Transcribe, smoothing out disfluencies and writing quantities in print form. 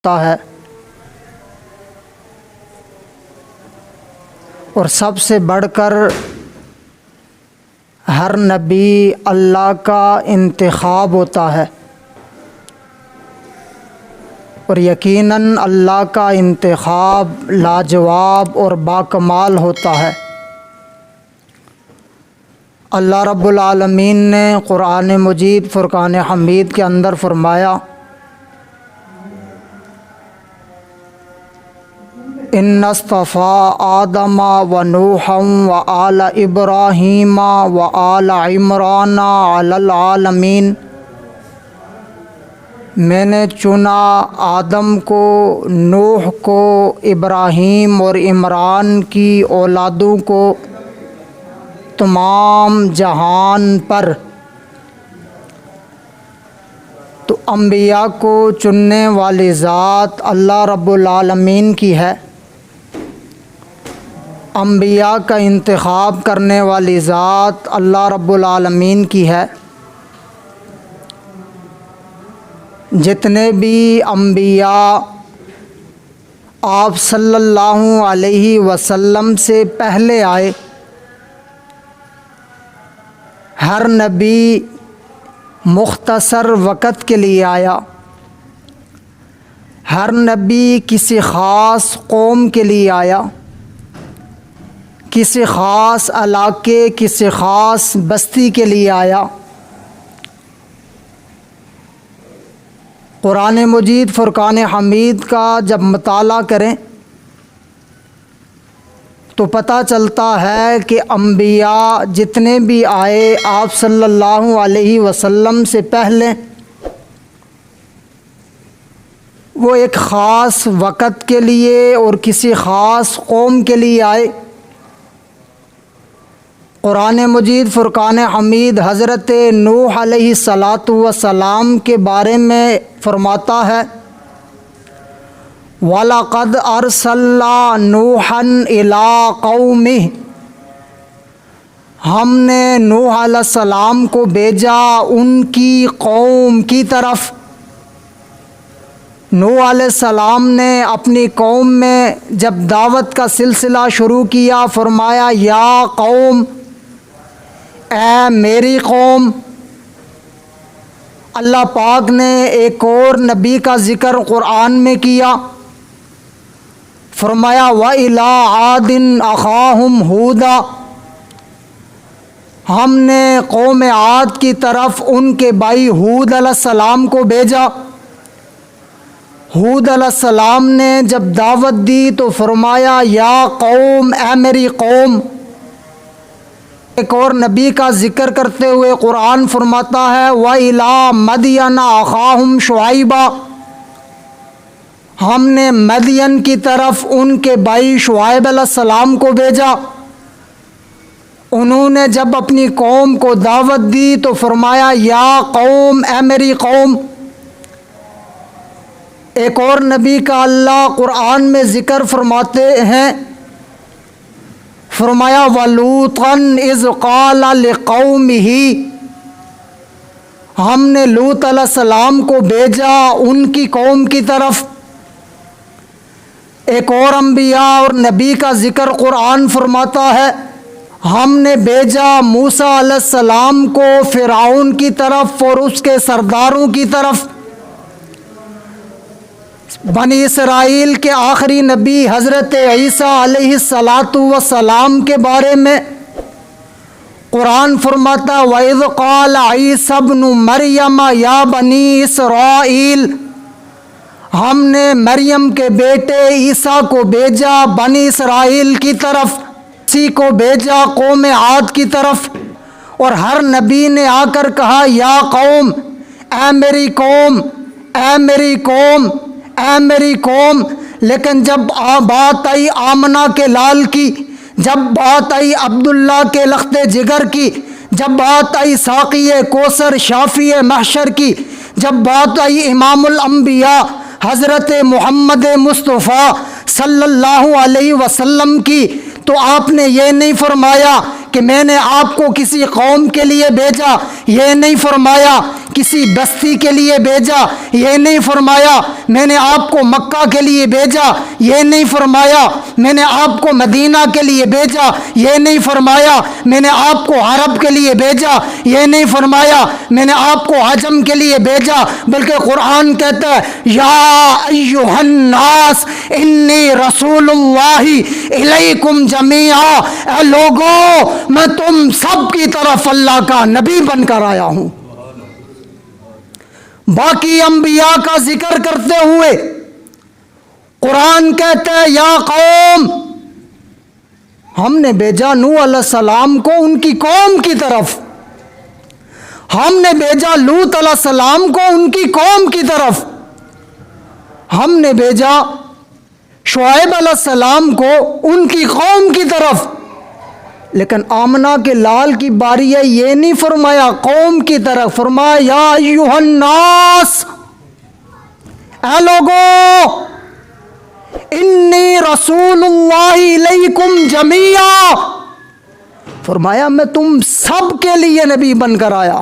ہوتا ہے، اور سب سے بڑھ کر ہر نبی اللہ کا انتخاب ہوتا ہے، اور یقیناً اللہ کا انتخاب لاجواب اور باکمال ہوتا ہے۔ اللہ رب العالمین نے قرآن مجید فرقان حمید کے اندر فرمایا، ان اصطفیٰ آدم و نوحا و آل ابراہیم و آل عمران علی العالمین، میں نے چنا آدم کو، نوح کو، ابراہیم اور عمران کی اولادوں کو تمام جہان پر۔ تو انبیاء کو چننے والی ذات اللہ رب العالمین کی ہے، انبیاء کا انتخاب کرنے والی ذات اللہ رب العالمین کی ہے۔ جتنے بھی انبیاء آپ صلی اللہ علیہ وسلم سے پہلے آئے، ہر نبی مختصر وقت کے لیے آیا، ہر نبی کسی خاص قوم کے لیے آیا، کسی خاص علاقے، کسی خاص بستی کے لیے آیا۔ قرآن مجید فرقان حمید کا جب مطالعہ کریں تو پتہ چلتا ہے کہ انبیاء جتنے بھی آئے آپ صلی اللہ علیہ وسلم سے پہلے، وہ ایک خاص وقت کے لیے اور کسی خاص قوم کے لیے آئے۔ قرآن مجید فرقان حمید حضرت نوح علیہ السلام کے بارے میں فرماتا ہے، وَلَقَدْ أَرْسَلْنَا نُوحًا إِلَىٰ قَوْمِهِ، ہم نے نوح علیہ السلام کو بھیجا ان کی قوم کی طرف۔ نوح علیہ السلام نے اپنی قوم میں جب دعوت کا سلسلہ شروع کیا، فرمایا یا قوم، اے میری قوم۔ اللہ پاک نے ایک اور نبی کا ذکر قرآن میں کیا، فرمایا وَإِلَىٰ عَادٍ أَخَاهُمْ هُودًا، ہم نے قوم عاد کی طرف ان کے بھائی ہود علیہ السلام کو بھیجا۔ ہود علیہ السلام نے جب دعوت دی تو فرمایا یا قوم، اے میری قوم۔ ایک اور نبی کا ذکر کرتے ہوئے قرآن فرماتا ہے وَإِلَىٰ مَدْيَنَ أَخَاهُمْ شُعَيْبًا، ہم نے مدین کی طرف ان کے بھائی شعیب علیہ السلام کو بھیجا۔ انہوں نے جب اپنی قوم کو دعوت دی تو فرمایا یا قوم، اے میری قوم۔ ایک اور نبی کا اللہ قرآن میں ذکر فرماتے ہیں، فرمایا وَلُوطًا إِذْ قَالَ لِقَوْمِهِ، ہم نے لوط علیہ السلام کو بھیجا ان کی قوم کی طرف۔ ایک اور انبیاء اور نبی کا ذکر قرآن فرماتا ہے، ہم نے بھیجا موسیٰ علیہ السلام کو فرعون کی طرف اور اس کے سرداروں کی طرف۔ بنی اسرائیل کے آخری نبی حضرت عیسیٰ علیہ السلام کے بارے میں قرآن فرماتا وَإِذْ قَالَ عِيسَى ابْنُ مَرْيَمَ يَا بَنِي إِسْرَائِيل، ہم نے مریم کے بیٹے عیسیٰ کو بھیجا بنی اسرائیل کی طرف، اسی کو بھیجا قوم عاد کی طرف۔ اور ہر نبی نے آ کر کہا یا قوم، اے میری قوم، اے میری قوم، اے میری قوم۔ لیکن جب بات آئی آمنہ کے لال کی، جب بات آئی عبداللہ کے لخت جگر کی، جب بات آئی ساقی کوثر شافی محشر کی، جب بات آئی امام الانبیاء حضرت محمد مصطفیٰ صلی اللہ علیہ وسلم کی، تو آپ نے یہ نہیں فرمایا کہ میں نے آپ کو کسی قوم کے لیے بھیجا، یہ نہیں فرمایا کسی بستی کے لیے بھیجا، یہ نہیں فرمایا میں نے آپ کو مکہ کے لیے بھیجا، یہ نہیں فرمایا میں نے آپ کو مدینہ کے لیے بھیجا، یہ نہیں فرمایا میں نے آپ کو عرب کے لیے بھیجا، یہ نہیں فرمایا میں نے آپ کو عجم کے لیے بھیجا، بلکہ قرآن کہتا ہے یا ایھا الناس انی رسول اللہ الیکم جمیعا، اے لوگو میں تم سب کی طرف اللہ کا نبی بن کر آیا ہوں۔ باقی انبیاء کا ذکر کرتے ہوئے قرآن کہتا ہے یا قوم، ہم نے بھیجا نوح علیہ السلام کو ان کی قوم کی طرف، ہم نے بھیجا لوط علیہ السلام کو ان کی قوم کی طرف، ہم نے بھیجا شعیب علیہ السلام کو ان کی قوم کی طرف، لیکن آمنہ کے لال کی باری ہے، یہ نہیں فرمایا قوم کی طرف، فرمایا یا ایھا الناس، اے لوگو انی رسول اللہ الیکم جمیعا، فرمایا میں تم سب کے لیے نبی بن کر آیا۔